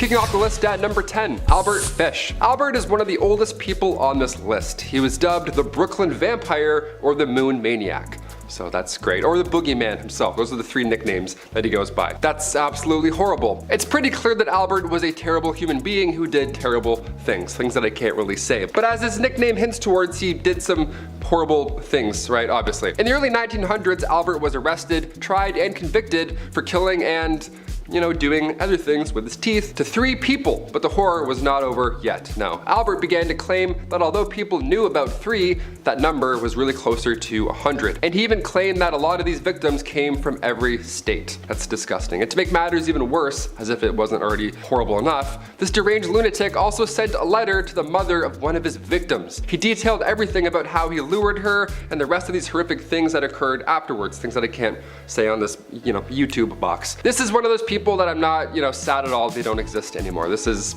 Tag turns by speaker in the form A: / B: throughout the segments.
A: Kicking off the list at number 10, Albert Fish. Albert is one of the oldest people on this list. He was dubbed the Brooklyn Vampire or the Moon Maniac. So that's great. Or the Boogeyman himself. Those are the 3 nicknames that he goes by. That's absolutely horrible. It's pretty clear that Albert was a terrible human being who did terrible things that I can't really say. But as his nickname hints towards, he did some horrible things, right? Obviously. In the early 1900s, Albert was arrested, tried, and convicted for killing and doing other things with his teeth to 3 people, but the horror was not over yet. No, Albert began to claim that although people knew about 3, that number was really closer to 100. And he even claimed that a lot of these victims came from every state. That's disgusting. And to make matters even worse, as if it wasn't already horrible enough, this deranged lunatic also sent a letter to the mother of one of his victims. He detailed everything about how he lured her and the rest of these horrific things that occurred afterwards, things that I can't say on this, YouTube box. This is one of those people that I'm not, sad at all they don't exist anymore. This is,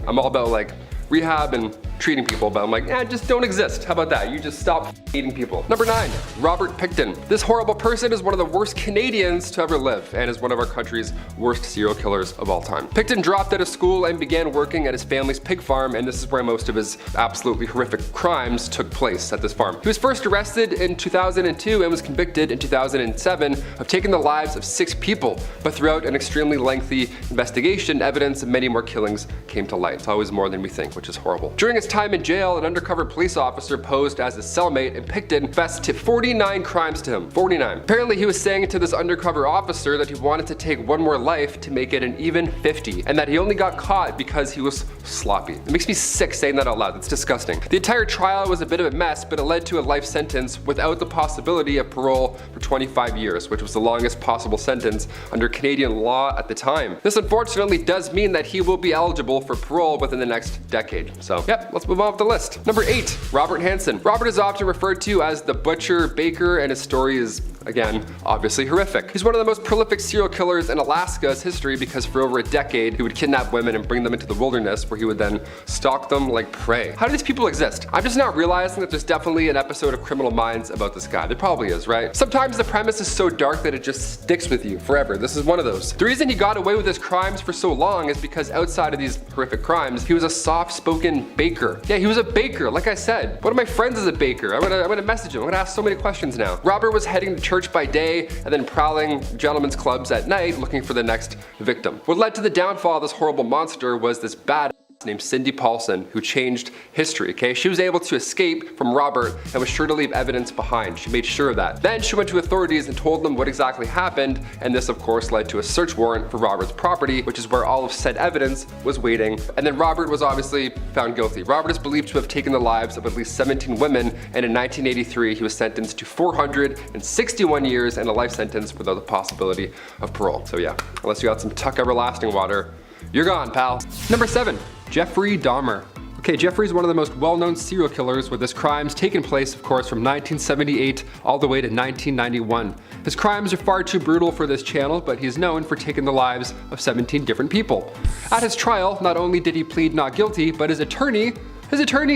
A: I'm all about like rehab and treating people, but I'm like, just don't exist. How about that? You just stop eating people. Number 9, Robert Pickton. This horrible person is one of the worst Canadians to ever live and is one of our country's worst serial killers of all time. Pickton dropped out of school and began working at his family's pig farm, and this is where most of his absolutely horrific crimes took place, at this farm. He was first arrested in 2002 and was convicted in 2007 of taking the lives of 6 people, but throughout an extremely lengthy investigation, evidence of many more killings came to light. It's always more than we think, which is horrible. During his time in jail, an undercover police officer posed as his cellmate, and Pickton confessed to 49 crimes to him. 49. Apparently he was saying to this undercover officer that he wanted to take one more life to make it an even 50, and that he only got caught because he was sloppy. It makes me sick saying that out loud. It's disgusting. The entire trial was a bit of a mess, but it led to a life sentence without the possibility of parole for 25 years, which was the longest possible sentence under Canadian law at the time. This unfortunately does mean that he will be eligible for parole within the next decade. So, yep, let's move on with the list. Number 8, Robert Hansen. Robert is often referred to as the Butcher Baker, and his story is, again, obviously horrific. He's one of the most prolific serial killers in Alaska's history because for over a decade, he would kidnap women and bring them into the wilderness where he would then stalk them like prey. How do these people exist? I'm just not realizing that there's definitely an episode of Criminal Minds about this guy. There probably is, right? Sometimes the premise is so dark that it just sticks with you forever. This is one of those. The reason he got away with his crimes for so long is because outside of these horrific crimes, he was a soft-spoken baker. Yeah, he was a baker, like I said. One of my friends is a baker. I'm gonna message him. I'm gonna ask so many questions now. Robert was heading to church by day and then prowling gentlemen's clubs at night looking for the next victim. What led to the downfall of this horrible monster was this badass named Cindy Paulson, who changed history, okay? She was able to escape from Robert and was sure to leave evidence behind. She made sure of that. Then she went to authorities and told them what exactly happened, and this of course led to a search warrant for Robert's property, which is where all of said evidence was waiting. And then Robert was obviously found guilty. Robert is believed to have taken the lives of at least 17 women, and in 1983 he was sentenced to 461 years and a life sentence without the possibility of parole. So yeah, unless you got some Tuck Everlasting water, you're gone, pal. Number 7, Jeffrey Dahmer. Okay, Jeffrey is one of the most well-known serial killers, with his crimes taking place, of course, from 1978 all the way to 1991. His crimes are far too brutal for this channel, but he's known for taking the lives of 17 different people. At his trial, not only did he plead not guilty, but his attorney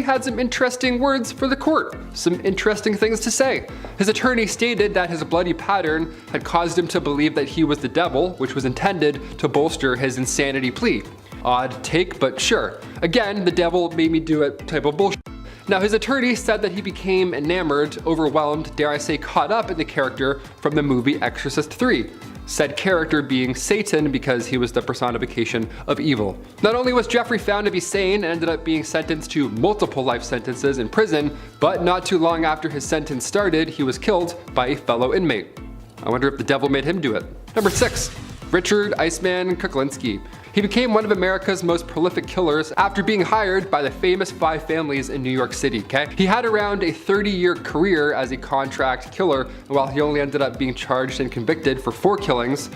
A: had some interesting words for the court, some interesting things to say. His attorney stated that his bloody pattern had caused him to believe that he was the devil, which was intended to bolster his insanity plea. Odd take, but sure. Again, the devil made me do it type of bullshit. Now, his attorney said that he became enamored, overwhelmed, dare I say caught up in the character from the movie Exorcist 3. Said character being Satan because he was the personification of evil. Not only was Jeffrey found to be sane and ended up being sentenced to multiple life sentences in prison, but not too long after his sentence started, he was killed by a fellow inmate. I wonder if the devil made him do it. Number 6, Richard Iceman Kuklinsky. He became one of America's most prolific killers after being hired by the famous 5 families in New York City, okay? He had around a 30-year career as a contract killer, and while he only ended up being charged and convicted for 4 killings,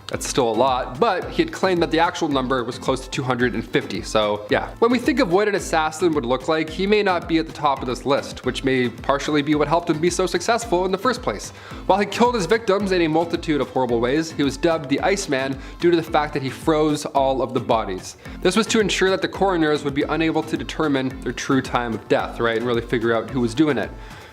A: that's still a lot, but he had claimed that the actual number was close to 250, so yeah. When we think of what an assassin would look like, he may not be at the top of this list, which may partially be what helped him be so successful in the first place. While he killed his victims in a multitude of horrible ways, he was dubbed the Iceman due to the fact that he froze all of the bodies. This was to ensure that the coroners would be unable to determine their true time of death, right, and really figure out who was doing it.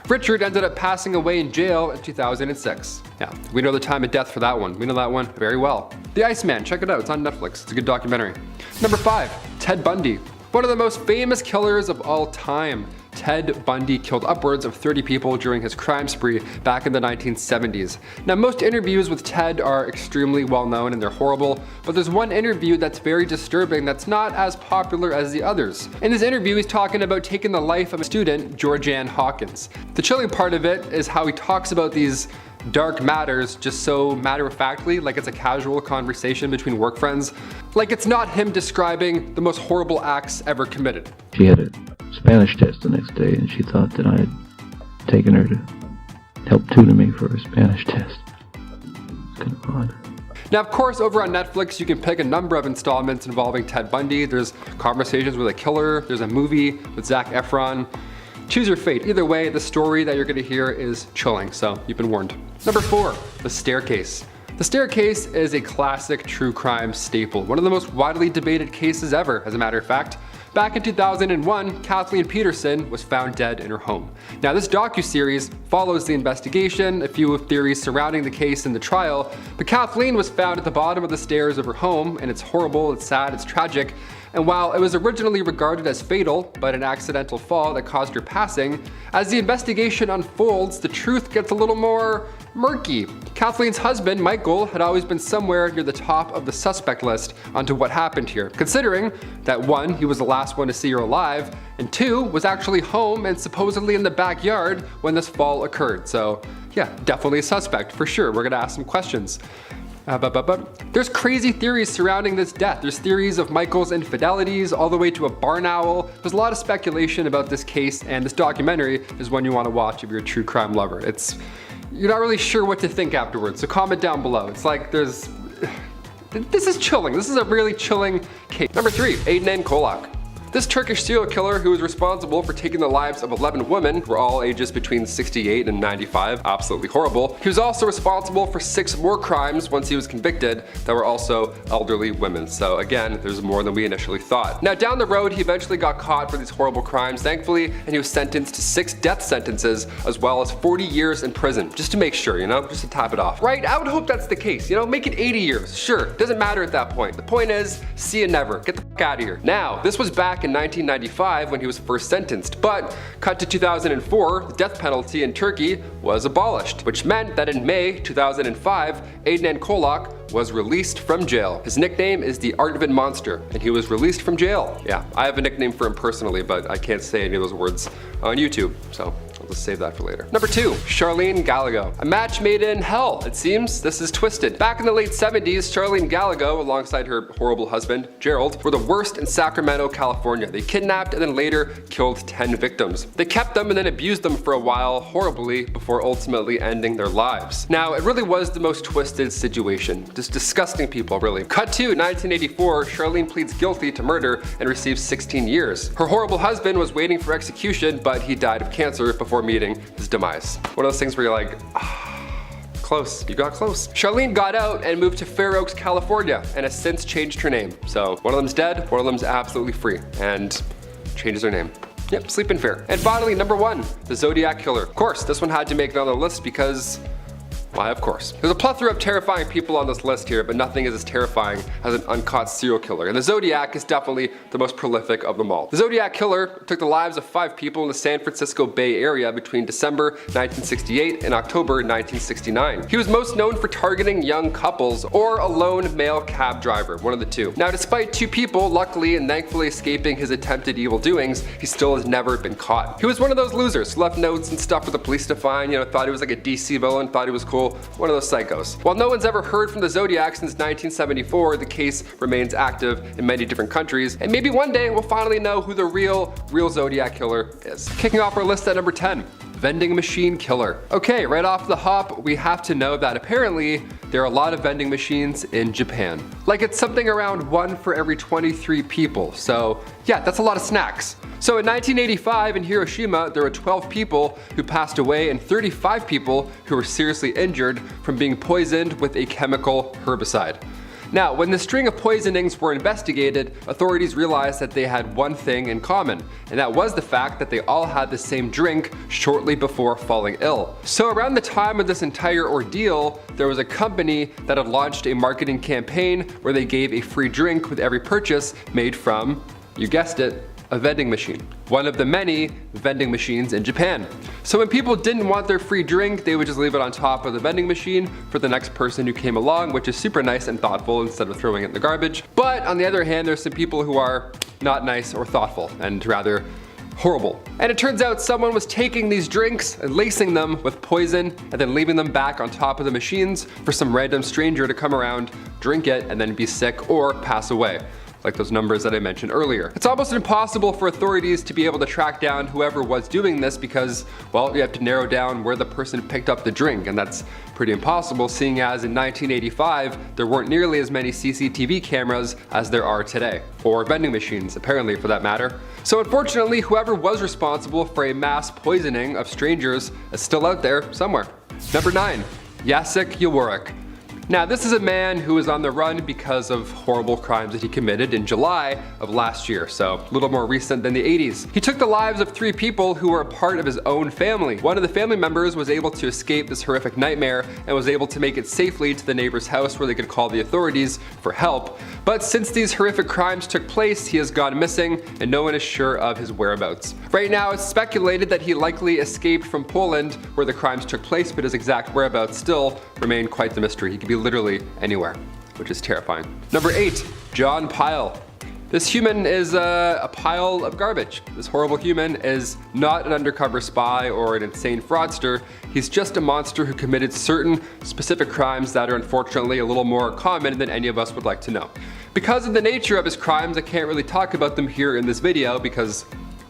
A: Richard ended up passing away in jail in 2006. Yeah, we know the time of death for that one. We know that one very well. The Iceman, check it out, it's on Netflix. It's a good documentary. Number 5, Ted Bundy. One of the most famous killers of all time. Ted Bundy killed upwards of 30 people during his crime spree back in the 1970s. Now, most interviews with Ted are extremely well known and they're horrible, but there's one interview that's very disturbing that's not as popular as the others. In this interview, he's talking about taking the life of a student, Georgianne Hawkins. The chilling part of it is how he talks about these dark matters just so matter-of-factly, like it's a casual conversation between work friends, like it's not him describing the most horrible acts ever committed.
B: She had a Spanish test the next day and she thought that I had taken her to help tutor me for a Spanish test. It's kind of odd.
A: Now, of course, over on Netflix, you can pick a number of installments involving Ted Bundy. There's Conversations with a Killer, there's a movie with Zac Efron. Choose your fate. Either way, the story that you're gonna hear is chilling, so you've been warned. Number 4, The Staircase. The Staircase is a classic true crime staple, one of the most widely debated cases ever, as a matter of fact. Back in 2001, Kathleen Peterson was found dead in her home. Now, this docuseries follows the investigation, a few theories surrounding the case and the trial, but Kathleen was found at the bottom of the stairs of her home, and it's horrible, it's sad, it's tragic. And while it was originally regarded as fatal, but an accidental fall that caused her passing, as the investigation unfolds, the truth gets a little more murky. Kathleen's husband, Michael, had always been somewhere near the top of the suspect list onto what happened here, considering that 1, he was the last one to see her alive, and 2, was actually home and supposedly in the backyard when this fall occurred. So yeah, definitely a suspect, for sure. We're gonna ask some questions. There's crazy theories surrounding this death. There's theories of Michael's infidelities all the way to a barn owl. There's a lot of speculation about this case, and this documentary is one you want to watch if you're a true crime lover. You're not really sure what to think afterwards, so comment down below. It's like this is chilling. This is a really chilling case. Number 3, Adnan Kolak. This Turkish serial killer who was responsible for taking the lives of 11 women, who were all ages between 68 and 95, absolutely horrible. He was also responsible for 6 more crimes once he was convicted that were also elderly women. So again, there's more than we initially thought. Now, down the road, he eventually got caught for these horrible crimes, thankfully, and he was sentenced to 6 death sentences as well as 40 years in prison, just to make sure, just to top it off. Right? I would hope that's the case, make it 80 years. Sure, doesn't matter at that point. The point is, see you never. Get the fuck out of here. Now, this was back in 1995 when he was first sentenced, but cut to 2004, the death penalty in Turkey was abolished, which meant that in May 2005, Adnan Kolak was released from jail. His nickname is the Artvin Monster, and he was released from jail. Yeah, I have a nickname for him personally, but I can't say any of those words on YouTube, so I'll just save that for later. Number 2, Charlene Gallego. A match made in hell, it seems. This is twisted. Back in the late 70s, Charlene Gallego, alongside her horrible husband, Gerald, were the worst in Sacramento, California. They kidnapped and then later killed 10 victims. They kept them and then abused them for a while horribly before ultimately ending their lives. Now, it really was the most twisted situation. Just disgusting people, really. Cut to 1984, Charlene pleads guilty to murder and receives 16 years. Her horrible husband was waiting for execution, but he died of cancer before meeting his demise. One of those things where you're like, close, you got close. Charlene got out and moved to Fair Oaks, California, and has since changed her name. So one of them's dead, one of them's absolutely free, and changes her name. Yep, sleeping fair. And finally, number 1, the Zodiac Killer. Of course, this one had to make it on the list because, why, of course. There's a plethora of terrifying people on this list here, but nothing is as terrifying as an uncaught serial killer. And the Zodiac is definitely the most prolific of them all. The Zodiac Killer took the lives of 5 people in the San Francisco Bay Area between December 1968 and October 1969. He was most known for targeting young couples or a lone male cab driver, one of the two. Now, despite 2 people luckily and thankfully escaping his attempted evil doings, he still has never been caught. He was one of those losers who left notes and stuff for the police to find, thought he was like a DC villain, thought he was cool. One of those psychos. While no one's ever heard from the Zodiac since 1974, the case remains active in many different countries, and maybe one day we'll finally know who the real Zodiac Killer is. Kicking off our list at number 10, vending machine killer. Okay, right off the hop, we have to know that apparently there are a lot of vending machines in Japan. Like it's something around 1 for every 23 people. So yeah, that's a lot of snacks. So in 1985 in Hiroshima, there were 12 people who passed away and 35 people who were seriously injured from being poisoned with a chemical herbicide. Now, when the string of poisonings were investigated, authorities realized that they had one thing in common, and that was the fact that they all had the same drink shortly before falling ill. So around the time of this entire ordeal, there was a company that had launched a marketing campaign where they gave a free drink with every purchase made from, you guessed it, a vending machine. One of the many vending machines in Japan. So when people didn't want their free drink, they would just leave it on top of the vending machine for the next person who came along, which is super nice and thoughtful instead of throwing it in the garbage. But on the other hand, there's some people who are not nice or thoughtful and rather horrible. And it turns out someone was taking these drinks and lacing them with poison and then leaving them back on top of the machines for some random stranger to come around, drink it, and then be sick or pass away, like those numbers that I mentioned earlier. It's almost impossible for authorities to be able to track down whoever was doing this because, well, you have to narrow down where the person picked up the drink, and that's pretty impossible seeing as in 1985 there weren't nearly as many CCTV cameras as there are today, or vending machines apparently for that matter. So unfortunately, whoever was responsible for a mass poisoning of strangers is still out there somewhere. Number 9, Jacek Jaworek. Now, this is a man who was on the run because of horrible crimes that he committed in July of last year, so a little more recent than the 80s. He took the lives of 3 people who were a part of his own family. One of the family members was able to escape this horrific nightmare and was able to make it safely to the neighbor's house where they could call the authorities for help. But since these horrific crimes took place, he has gone missing and no one is sure of his whereabouts. Right now, it's speculated that he likely escaped from Poland where the crimes took place, but his exact whereabouts still remain quite the mystery. He could be literally anywhere, which is terrifying. Number 8, John Pyle. This human is a pile of garbage. This horrible human is not an undercover spy or an insane fraudster. He's just a monster who committed certain specific crimes that are unfortunately a little more common than any of us would like to know. Because of the nature of his crimes, I can't really talk about them here in this video because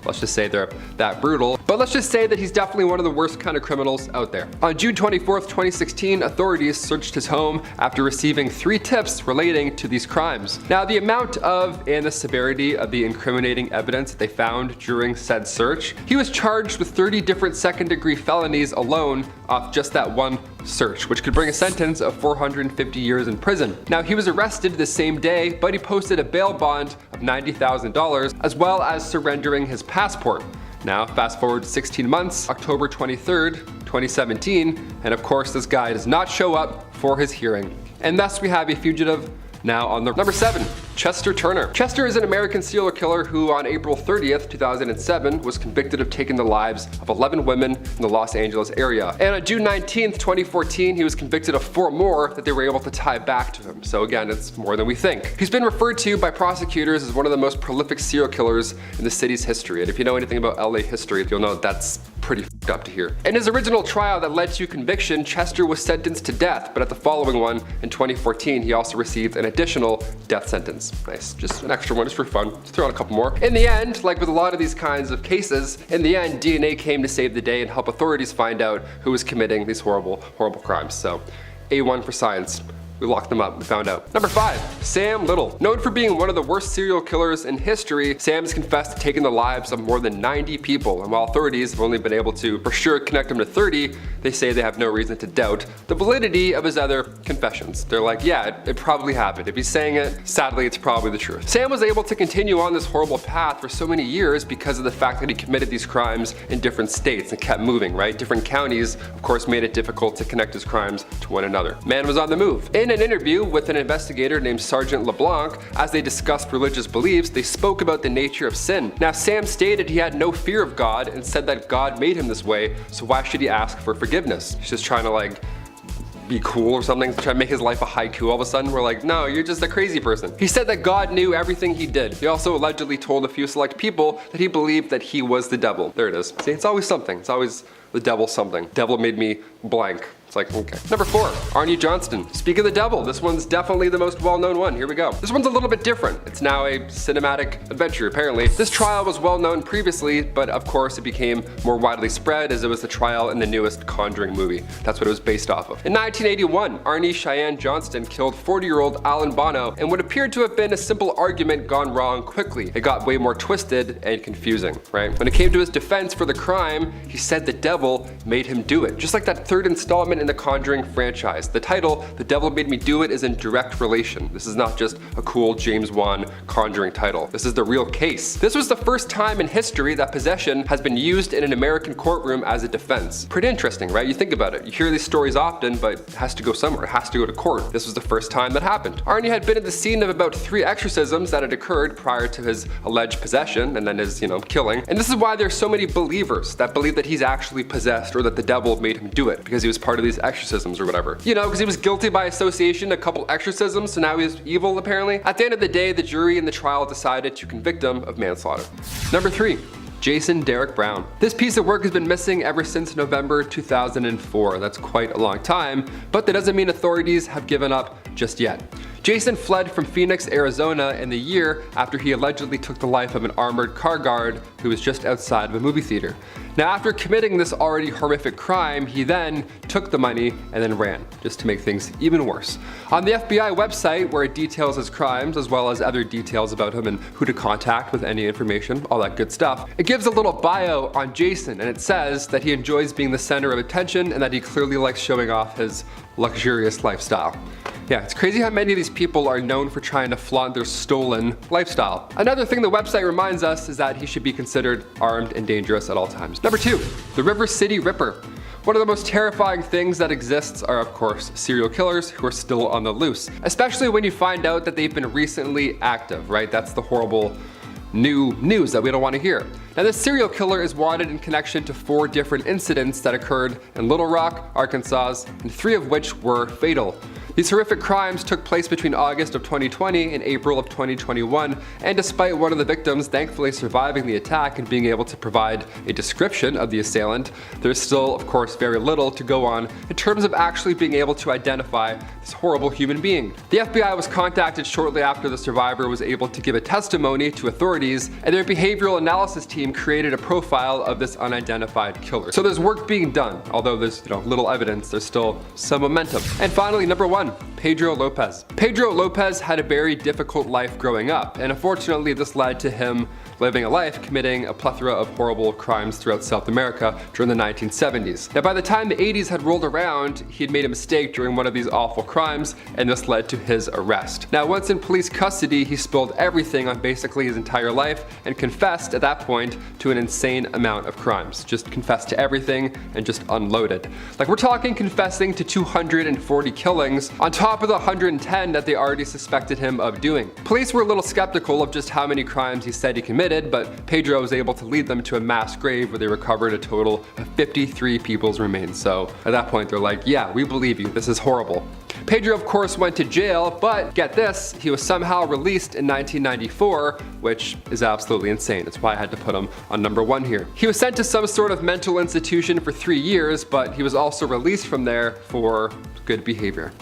A: let's just say they're that brutal. But let's just say that he's definitely one of the worst kind of criminals out there. On June 24th, 2016, authorities searched his home after receiving 3 tips relating to these crimes. Now, the amount of and the severity of the incriminating evidence that they found during said search, he was charged with 30 different second-degree felonies alone off just that one search, which could bring a sentence of 450 years in prison. Now, he was arrested the same day, but he posted a bail bond of $90,000 as well as surrendering his passport. Now, fast forward 16 months, October 23rd, 2017, and of course this guy does not show up for his hearing. And thus we have a fugitive now on the number 7, Chester Turner. Chester is an American serial killer who on April 30th, 2007 was convicted of taking the lives of 11 women in the Los Angeles area. And on June 19th, 2014, he was convicted of 4 more that they were able to tie back to him. So again, it's more than we think. He's been referred to by prosecutors as one of the most prolific serial killers in the city's history. And if you know anything about LA history, you'll know that's pretty f***ed up to hear. In his original trial that led to conviction, Chester was sentenced to death, but at the following one in 2014, he also received an additional death sentence. Nice, just an extra one just for fun. Just throw on a couple more. In the end, like with a lot of these kinds of cases, in the end, DNA came to save the day and help authorities find out who was committing these horrible, horrible crimes. So, A1 for science. We locked them up, we found out. Number 5, Sam Little. Known for being one of the worst serial killers in history, Sam has confessed to taking the lives of more than 90 people, and while authorities have only been able to for sure connect him to 30, they say they have no reason to doubt the validity of his other confessions. They're like, yeah, it probably happened. If he's saying it, sadly, it's probably the truth. Sam was able to continue on this horrible path for so many years because of the fact that he committed these crimes in different states and kept moving, right? Different counties, of course, made it difficult to connect his crimes to one another. Man was on the move. In an interview with an investigator named Sergeant LeBlanc, as they discussed religious beliefs, they spoke about the nature of sin. Now, Sam stated he had no fear of God and said that God made him this way, so why should he ask for forgiveness? He's just trying to like be cool or something, try to make his life a haiku. All of a sudden we're like, no, you're just a crazy person. He said that God knew everything he did. He also allegedly told a few select people that he believed that he was the devil. There it is. See, it's always something. It's always the devil something. Devil made me blank. It's like, okay. Number 4, Arnie Johnston. Speak of the devil, this one's definitely the most well-known one. Here we go. This one's a little bit different. It's now a cinematic adventure, apparently. This trial was well-known previously, but of course it became more widely spread as it was the trial in the newest Conjuring movie. That's what it was based off of. In 1981, Arnie Cheyenne Johnston killed 40-year-old Alan Bono in what appeared to have been a simple argument gone wrong quickly. It got way more twisted and confusing, right? When it came to his defense for the crime, he said the devil devil made him do it. Just like that third installment in the Conjuring franchise. The title, The Devil Made Me Do It, is in direct relation. This is not just a cool James Wan Conjuring title. This is the real case. This was the first time in history that possession has been used in an American courtroom as a defense. Pretty interesting, right? You think about it. You hear these stories often, but it has to go somewhere. It has to go to court. This was the first time that happened. Arnie had been at the scene of about 3 exorcisms that had occurred prior to his alleged possession and then his, killing. And this is why there's so many believers that believe that he's actually possessed or that the devil made him do it because he was part of these exorcisms or whatever. Because he was guilty by association, a couple exorcisms, so now he's evil apparently. At the end of the day, the jury in the trial decided to convict him of manslaughter. Number 3. Jason Derek Brown. This piece of work has been missing ever since November 2004. That's quite a long time, but that doesn't mean authorities have given up just yet. Jason fled from Phoenix, Arizona in the year after he allegedly took the life of an armored car guard who was just outside of a movie theater. Now, after committing this already horrific crime, he then took the money and then ran, just to make things even worse. On the FBI website, where it details his crimes as well as other details about him and who to contact with any information, all that good stuff, it gives a little bio on Jason, and it says that he enjoys being the center of attention and that he clearly likes showing off his luxurious lifestyle. Yeah, it's crazy how many of these people are known for trying to flaunt their stolen lifestyle. Another thing the website reminds us is that he should be considered armed and dangerous at all times. Number 2, the River City Ripper. One of the most terrifying things that exists are, of course, serial killers who are still on the loose, especially when you find out that they've been recently active, right? That's the horrible new news that we don't want to hear. Now, this serial killer is wanted in connection to 4 different incidents that occurred in Little Rock, Arkansas, and 3 of which were fatal. These horrific crimes took place between August of 2020 and April of 2021, and despite one of the victims thankfully surviving the attack and being able to provide a description of the assailant, there's still, of course, very little to go on in terms of actually being able to identify this horrible human being. The FBI was contacted shortly after the survivor was able to give a testimony to authorities, and their behavioral analysis team created a profile of this unidentified killer. So there's work being done, although there's little evidence, there's still some momentum. And finally, number 1, Pedro Lopez. Pedro Lopez had a very difficult life growing up, and unfortunately this led to him living a life committing a plethora of horrible crimes throughout South America during the 1970s. Now, by the time the 80s had rolled around, he had made a mistake during one of these awful crimes, and this led to his arrest. Now, once in police custody, he spilled everything on basically his entire life and confessed at that point to an insane amount of crimes. Just confessed to everything and just unloaded. Like, we're talking confessing to 240 killings on top of the 110 that they already suspected him of doing. Police were a little skeptical of just how many crimes he said he committed, but Pedro was able to lead them to a mass grave where they recovered a total of 53 people's remains. So at that point, they're like, yeah, we believe you, this is horrible. Pedro, of course, went to jail, but get this, he was somehow released in 1994, which is absolutely insane. That's why I had to put him on number 1 here. He was sent to some sort of mental institution for 3 years, but he was also released from there for good behavior.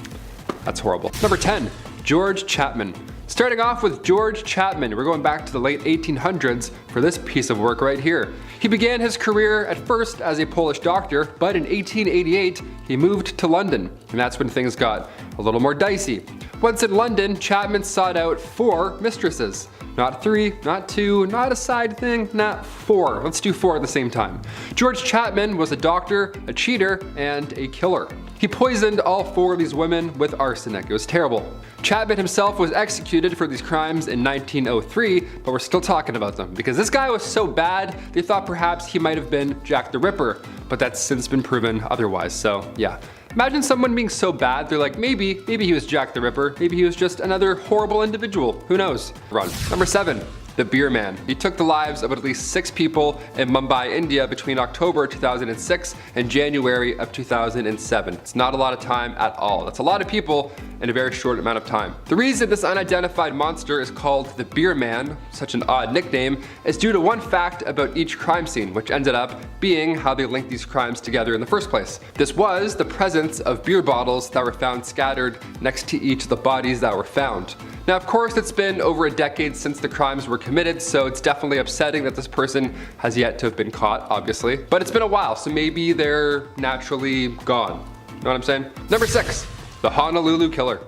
A: That's horrible. Number 10, George Chapman. Starting off with George Chapman, we're going back to the late 1800s for this piece of work right here. He began his career at first as a Polish doctor, but in 1888 he moved to London, and that's when things got a little more dicey. Once in London, Chapman sought out 4 mistresses. Not 3, not 2, not a side thing, not 4. Let's do 4 at the same time. George Chapman was a doctor, a cheater, and a killer. He poisoned all 4 of these women with arsenic. It was terrible. Chapman himself was executed for these crimes in 1903, but we're still talking about them because this guy was so bad, they thought perhaps he might have been Jack the Ripper, but that's since been proven otherwise, so yeah. Imagine someone being so bad, they're like, maybe he was Jack the Ripper, maybe he was just another horrible individual, who knows? Run. Number 7. The Beer Man. He took the lives of at least 6 people in Mumbai, India between October 2006 and January of 2007. It's not a lot of time at all. That's a lot of people in a very short amount of time. The reason this unidentified monster is called the Beer Man, such an odd nickname, is due to one fact about each crime scene, which ended up being how they linked these crimes together in the first place. This was the presence of beer bottles that were found scattered next to each of the bodies that were found. Now, of course, it's been over a decade since the crimes were committed, so it's definitely upsetting that this person has yet to have been caught, obviously. But it's been a while, so maybe they're naturally gone. You know what I'm saying? Number 6, the Honolulu Killer.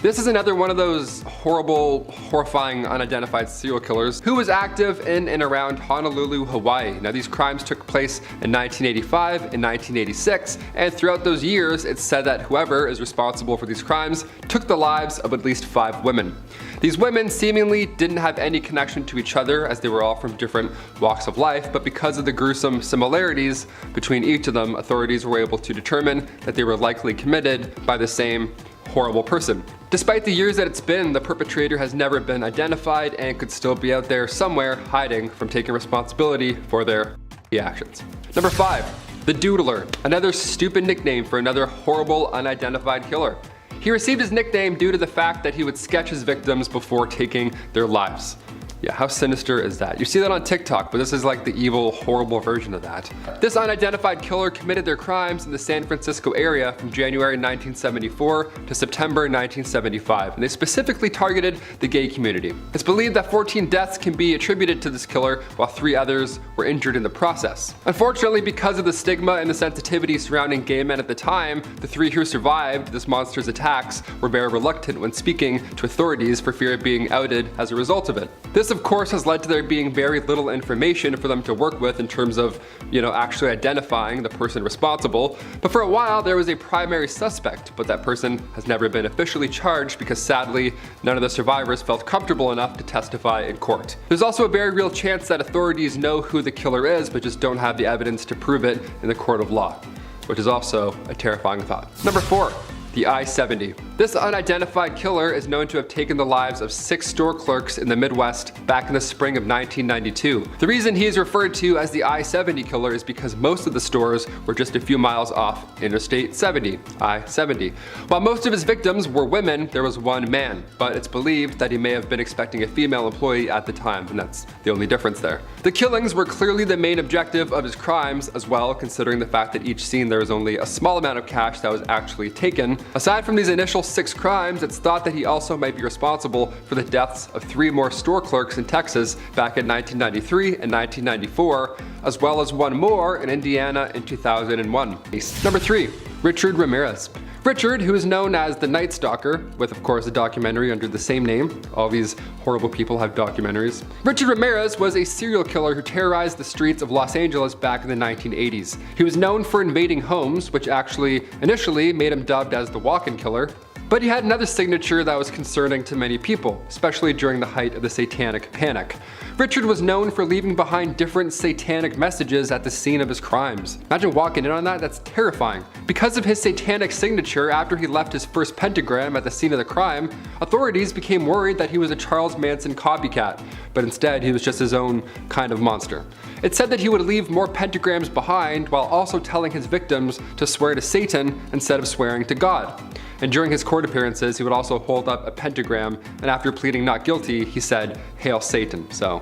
A: This is another one of those horrible, horrifying, unidentified serial killers who was active in and around Honolulu, Hawaii. Now these crimes took place in 1985 and 1986, and throughout those years it's said that whoever is responsible for these crimes took the lives of at least 5 women. These women seemingly didn't have any connection to each other as they were all from different walks of life, but because of the gruesome similarities between each of them, authorities were able to determine that they were likely committed by the same horrible person. Despite the years that it's been, the perpetrator has never been identified and could still be out there somewhere hiding from taking responsibility for their actions. Number 5, the Doodler, another stupid nickname for another horrible unidentified killer. He received his nickname due to the fact that he would sketch his victims before taking their lives. Yeah, how sinister is that? You see that on TikTok, but this is like the evil, horrible version of that. This unidentified killer committed their crimes in the San Francisco area from January 1974 to September 1975, and they specifically targeted the gay community. It's believed that 14 deaths can be attributed to this killer, while 3 others were injured in the process. Unfortunately, because of the stigma and the sensitivity surrounding gay men at the time, the 3 who survived this monster's attacks were very reluctant when speaking to authorities for fear of being outed as a result of it. This of course has led to there being very little information for them to work with in terms of, actually identifying the person responsible. But for a while there was a primary suspect, but that person has never been officially charged because sadly none of the survivors felt comfortable enough to testify in court. There's also a very real chance that authorities know who the killer is but just don't have the evidence to prove it in the court of law, which is also a terrifying thought. Number 4. The I-70. This unidentified killer is known to have taken the lives of 6 store clerks in the Midwest back in the spring of 1992. The reason he is referred to as the I-70 killer is because most of the stores were just a few miles off Interstate 70, I-70. While most of his victims were women, there was one man, but it's believed that he may have been expecting a female employee at the time, and that's the only difference there. The killings were clearly the main objective of his crimes as well, considering the fact that each scene there was only a small amount of cash that was actually taken. Aside from these initial 6 crimes, it's thought that he also might be responsible for the deaths of 3 more store clerks in Texas back in 1993 and 1994, as well as 1 more in Indiana in 2001. Number 3, Richard Ramirez. Richard, who is known as the Night Stalker, with of course a documentary under the same name. All these horrible people have documentaries. Richard Ramirez was a serial killer who terrorized the streets of Los Angeles back in the 1980s. He was known for invading homes, which actually initially made him dubbed as the Walk-In Killer. But he had another signature that was concerning to many people, especially during the height of the Satanic Panic. Richard was known for leaving behind different satanic messages at the scene of his crimes. Imagine walking in on that, that's terrifying. Because of his satanic signature, after he left his first pentagram at the scene of the crime, authorities became worried that he was a Charles Manson copycat, but instead he was just his own kind of monster. It's said that he would leave more pentagrams behind while also telling his victims to swear to Satan instead of swearing to God. And during his court appearances, he would also hold up a pentagram, and after pleading not guilty, he said, "Hail Satan." So,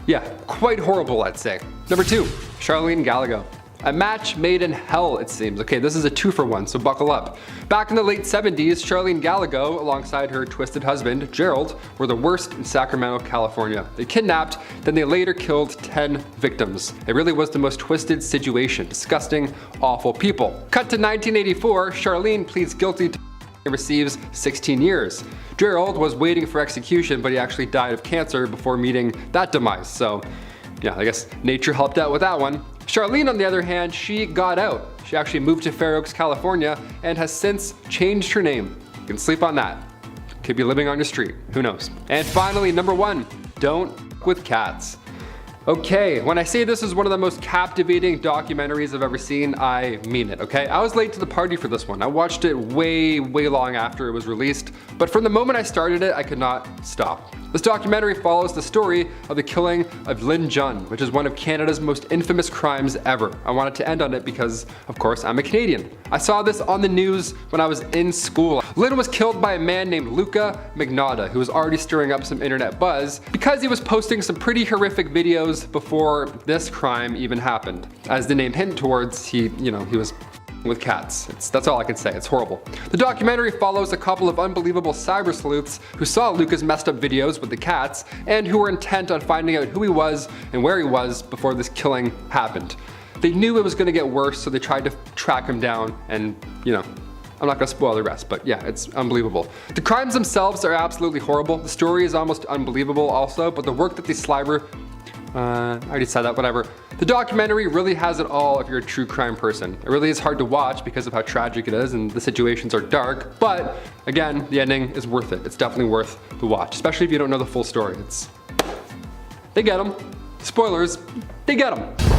A: yeah, quite horrible, I'd say. Number 2, Charlene Gallego. A match made in hell, it seems. Okay, this is a 2-for-1, so buckle up. Back in the late 70s, Charlene Gallego, alongside her twisted husband, Gerald, were the worst in Sacramento, California. They kidnapped, then they later killed 10 victims. It really was the most twisted situation. Disgusting, awful people. Cut to 1984, Charlene pleads guilty to and receives 16 years. Gerald was waiting for execution, but he actually died of cancer before meeting that demise. So, yeah, I guess nature helped out with that one. Charlene, on the other hand, she got out. She actually moved to Fair Oaks, California, and has since changed her name. You can sleep on that. Could be living on your street, who knows. And finally, number 1, don't f with cats. Okay, when I say this is one of the most captivating documentaries I've ever seen, I mean it, okay? I was late to the party for this one. I watched it way long after it was released, but from the moment I started it, I could not stop. This documentary follows the story of the killing of Lynn Jun, which is one of Canada's most infamous crimes ever. I wanted to end on it because, of course, I'm a Canadian. I saw this on the news when I was in school. Lynn was killed by a man named Luca Magnotta, who was already stirring up some internet buzz because he was posting some pretty horrific videos before this crime even happened. As the name hinted towards, he was with cats. That's all I can say. It's horrible. The documentary follows a couple of unbelievable cyber sleuths who saw Luca's messed up videos with the cats and who were intent on finding out who he was and where he was before this killing happened. They knew it was going to get worse, so they tried to track him down and, I'm not gonna spoil the rest, but yeah, it's unbelievable. The crimes themselves are absolutely horrible. The story is almost unbelievable also, but the work that the Slimer, I already said that, whatever. The documentary really has it all if you're a true crime person. It really is hard to watch because of how tragic it is and the situations are dark, but again, the ending is worth it. It's definitely worth the watch, especially if you don't know the full story. They get them. Spoilers, they get them.